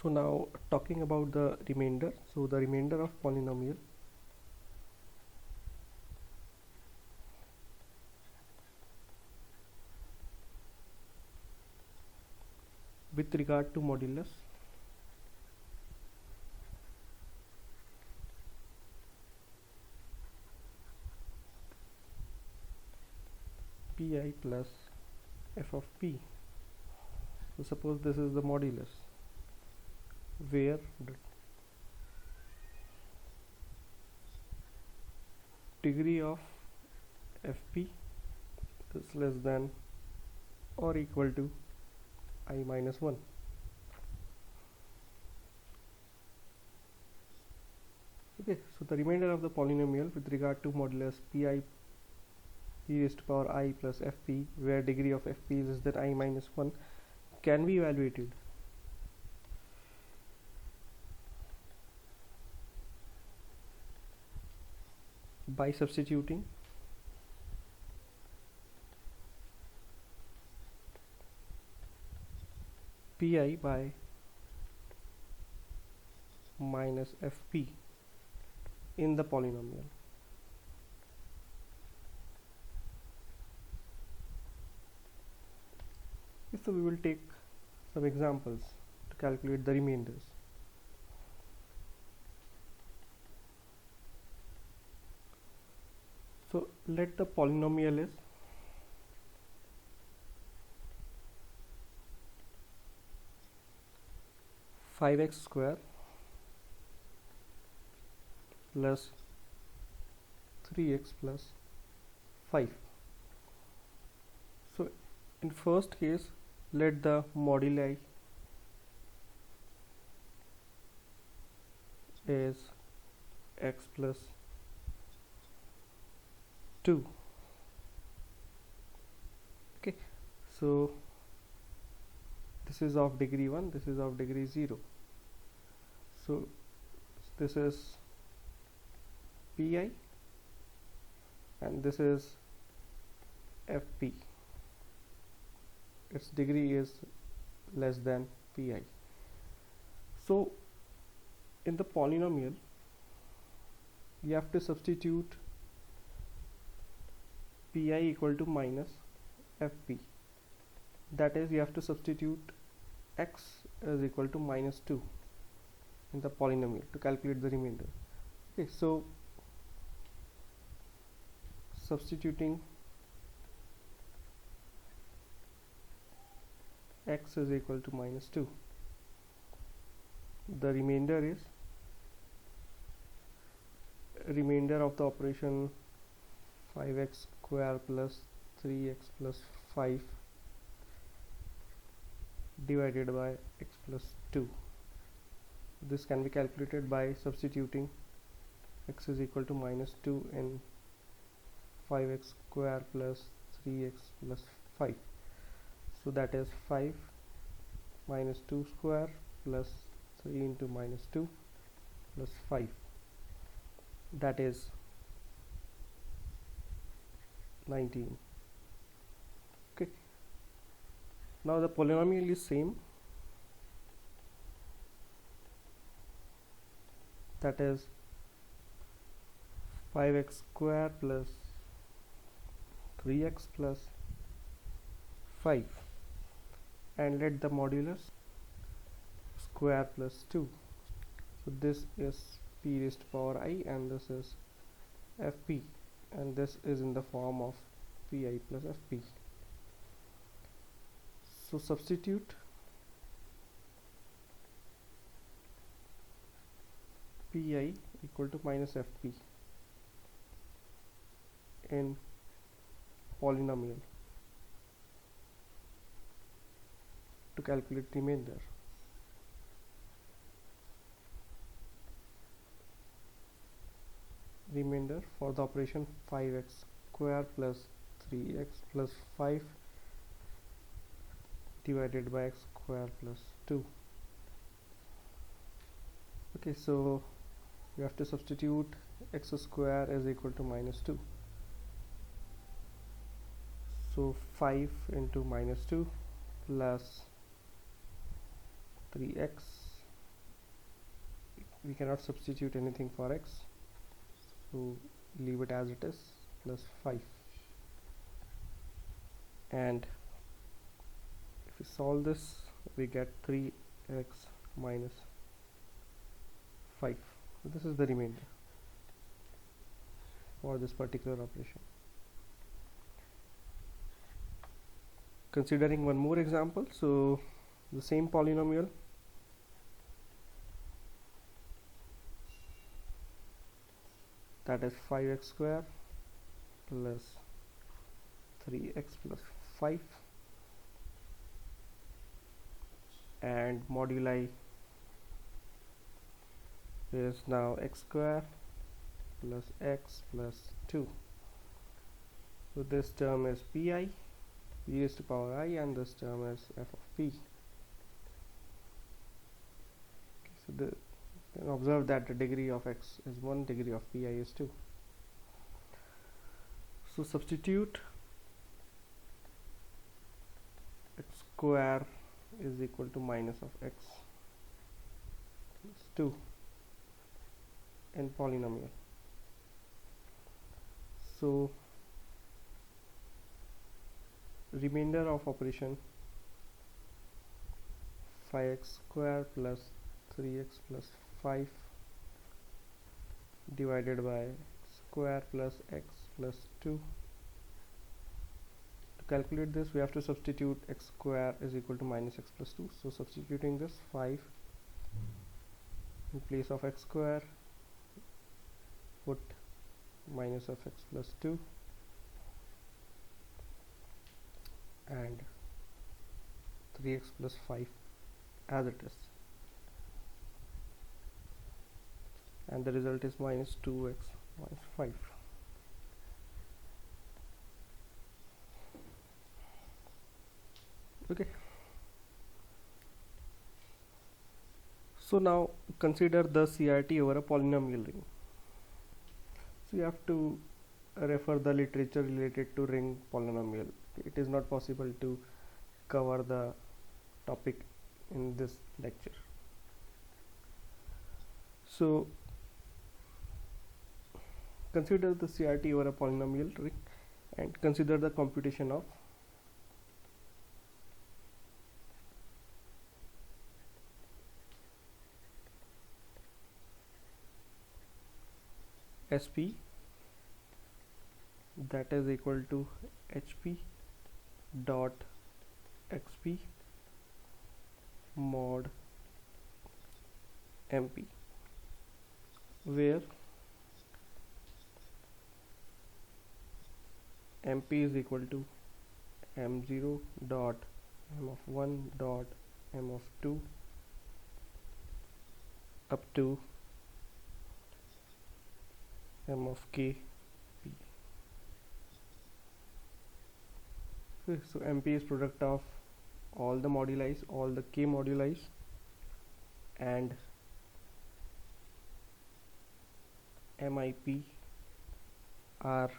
So now talking about the remainder. So the remainder of polynomial with regard to modulus pi plus f of p. So suppose this is the modulus where the degree of fp is less than or equal to I minus 1. Okay, so the remainder of the polynomial with regard to modulus pi e raised to power I plus fp, where degree of fp is less than I minus 1, can be evaluated by substituting pi by minus fp in the polynomial. So we will take some examples to calculate the remainders. So let the polynomial is five x square plus 3x plus 5. So in first case, let the moduli is x plus 2. Okay, so this is of degree 1, this is of degree 0. So this is pi and this is fp. Its degree is less than pi. So in the polynomial you have to substitute pi equal to minus fp. That is, you have to substitute x is equal to minus 2 in the polynomial to calculate the remainder. Okay, so substituting x is equal to minus 2, the remainder is remainder of the operation 5x square plus 3x plus 5 divided by x plus 2. This can be calculated by substituting x is equal to minus 2 in 5x square plus 3x plus 5. So that is 5 minus 2 square plus 3 into minus 2 plus 5. That is 19. Okay, now the polynomial is same, that is 5x square plus 3x plus 5, and let the modulus square plus 2. So this is p raised to power I and this is fp, and this is in the form of pi plus fp. So substitute pi equal to minus fp in polynomial to calculate remainder. Remainder for the operation 5x square plus 3x plus 5 divided by x square plus 2. Okay, so you have to substitute x square is equal to minus 2. So 5 into minus 2 plus 3x we cannot substitute anything for x, so leave it as it is, plus 5. And if we solve this, we get 3x minus 5. So this is the remainder for this particular operation. Considering one more example, so the same polynomial, that is 5x square plus 3x plus 5, and moduli is now x square plus x plus 2. So this term is pi, e raised to power I, and this term is f of p. Okay, so you can observe that the degree of x is 1, degree of pi is 2. So substitute x square is equal to minus of x plus 2 in polynomial. So remainder of operation 5x square plus 3x plus 5 divided by square plus x plus 2. To calculate this, we have to substitute x square is equal to minus x plus 2. So substituting this, 5 in place of x square, put minus of x plus 2 and 3x plus 5 as it is, and the result is minus 2x minus 5. Okay, so now consider the CRT over a polynomial ring. So you have to refer the literature related to ring polynomial. It is not possible to cover the topic in this lecture. So consider the CRT over a polynomial ring and consider the computation of SP, that is equal to HP dot XP mod MP, where MP is equal to M0 dot M of 1 dot M of 2 up to M of k p. Okay, so MP is product of all the moduli, all the k moduli, and MIP are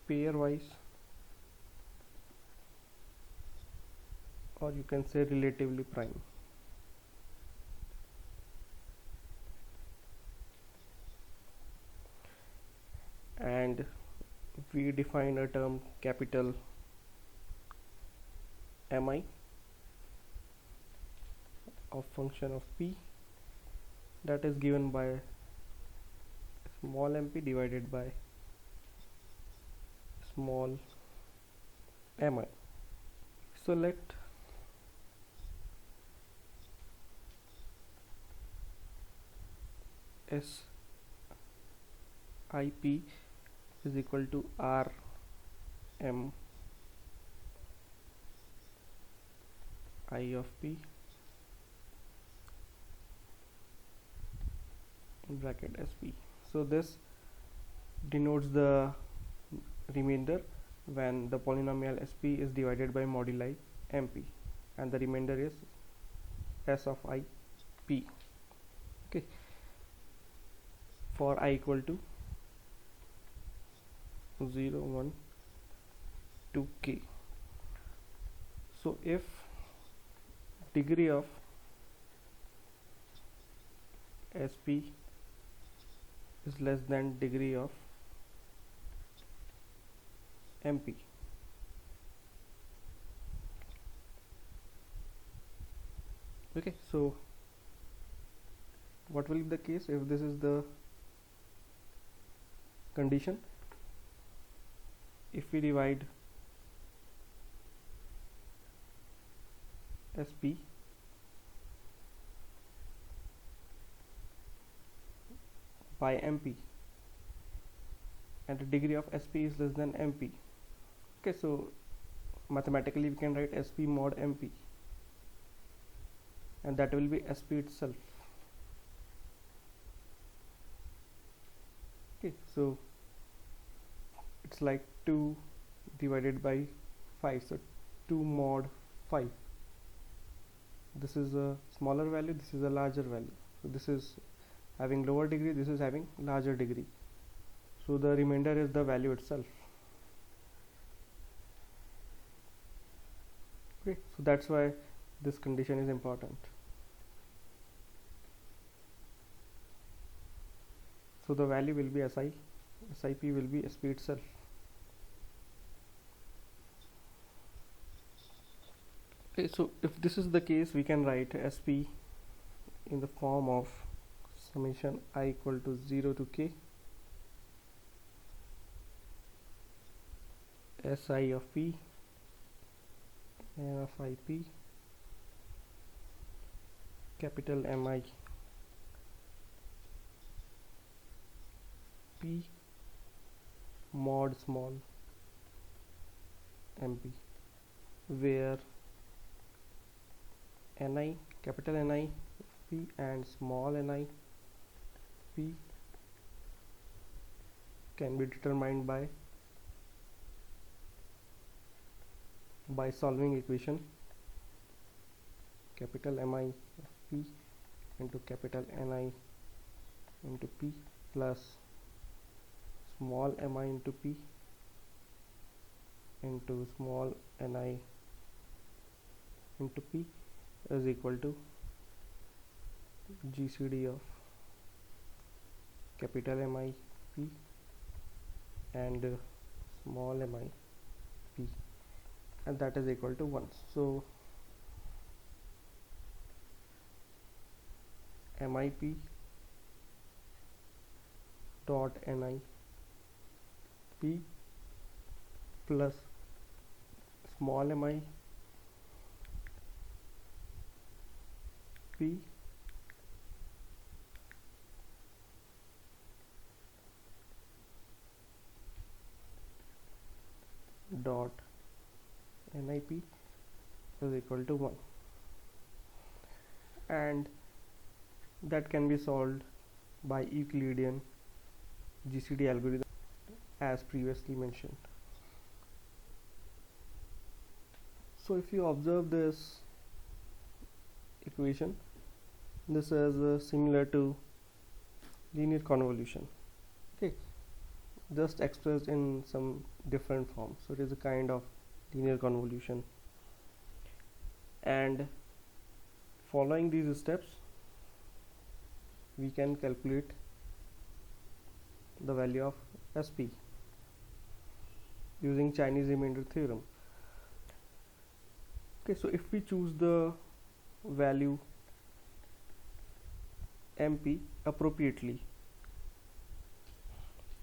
pairwise, or you can say relatively prime. And we define a term capital Mi of function of p, that is given by small mp divided by small mi. So let SIP is equal to R M I of P in bracket SP. So this denotes the remainder when the polynomial SP is divided by moduli MP, and the remainder is S of I P. Okay, for I equal to 0, 1, 2, k. So if degree of SP is less than degree of MP. Okay, so what will be the case if this is the condition? If we divide SP by MP and the degree of SP is less than MP. Okay, so mathematically we can write SP mod MP, and that will be SP itself. Okay, so it's like 2 divided by 5, so 2 mod 5. This is a smaller value, this is a larger value, so this is having lower degree, this is having larger degree, so the remainder is the value itself. Okay, so that's why this condition is important. So the value will be SIP will be SP itself. Okay, so if this is the case, we can write SP in the form of summation I equal to 0 to K SI of P N of IP capital MI P mod small MP, where Ni, capital Ni P and small ni P can be determined by solving equation capital Mi of P into capital Ni into P plus small mi into P into small ni into P is equal to GCD of capital Mi P and small mi P, and that is equal to 1. So MIP dot Ni P plus small mi P dot NIP is equal to 1, and that can be solved by Euclidean GCD algorithm as previously mentioned. So if you observe this equation, this is similar to linear convolution, okay, just expressed in some different form. So it is a kind of linear convolution, and following these steps we can calculate the value of SP using Chinese remainder theorem. Okay, so if we choose the value MP appropriately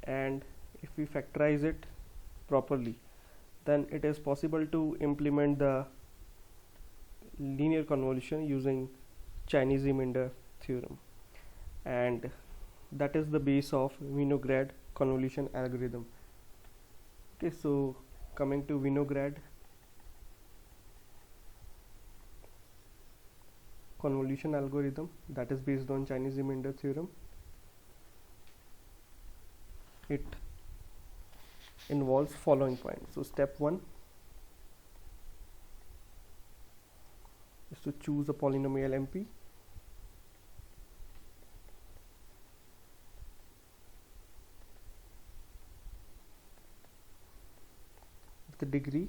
and if we factorize it properly, then it is possible to implement the linear convolution using Chinese remainder theorem, and that is the base of Winograd convolution algorithm. Okay, so coming to Winograd convolution algorithm, that is based on Chinese remainder theorem. It involves following points. So step 1 is to choose a polynomial MP. The degree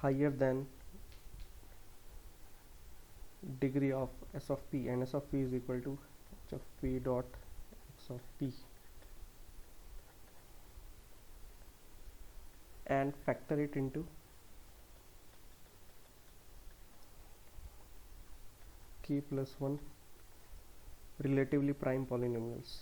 higher than degree of s of p, and s of p is equal to h of p dot x of p, and factor it into k plus 1 relatively prime polynomials.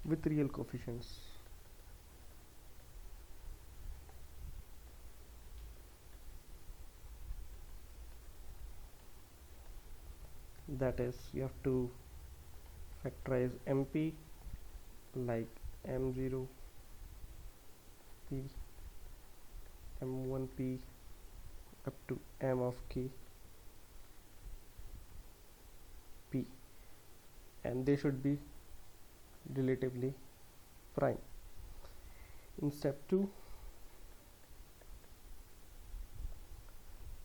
With real coefficients. That is, you have to factorize mp like m0 p, m1 p up to m of k p, and they should be relatively prime. In step 2,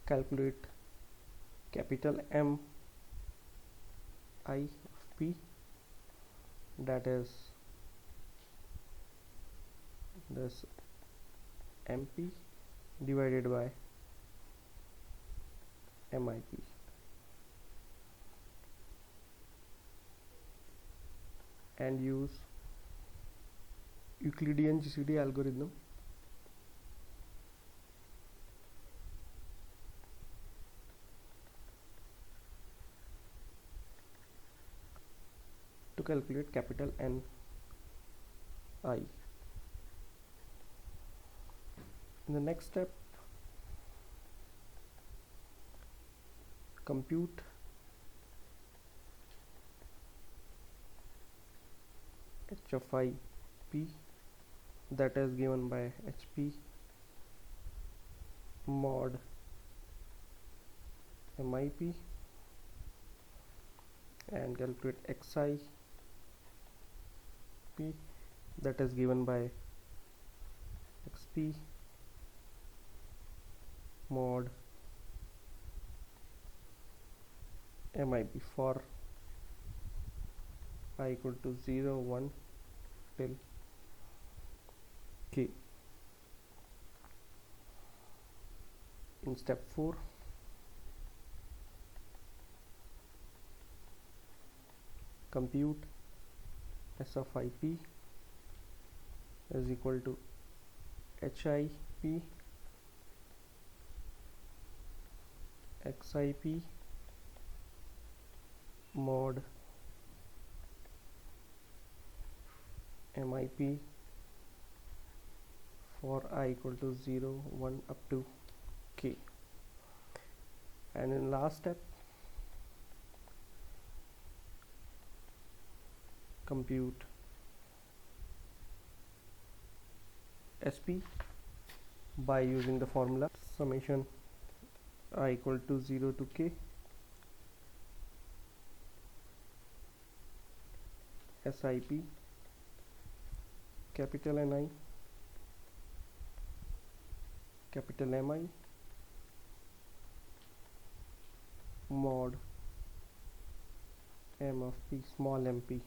calculate capital M I of p, that is this mp divided by MIP. And use Euclidean GCD algorithm to calculate capital N I. In the next step, compute h of I p, that is given by hp mod MIP, and calculate xi p, that is given by xp mod MIP for I equal to 0, 1 till k. In step 4, compute s of I p is equal to hi p xip mod MIP for I equal to 0, 1 up to k. And in last step, compute SP by using the formula summation I equal to 0 to k SIP capital NI capital MI mod M of p small mp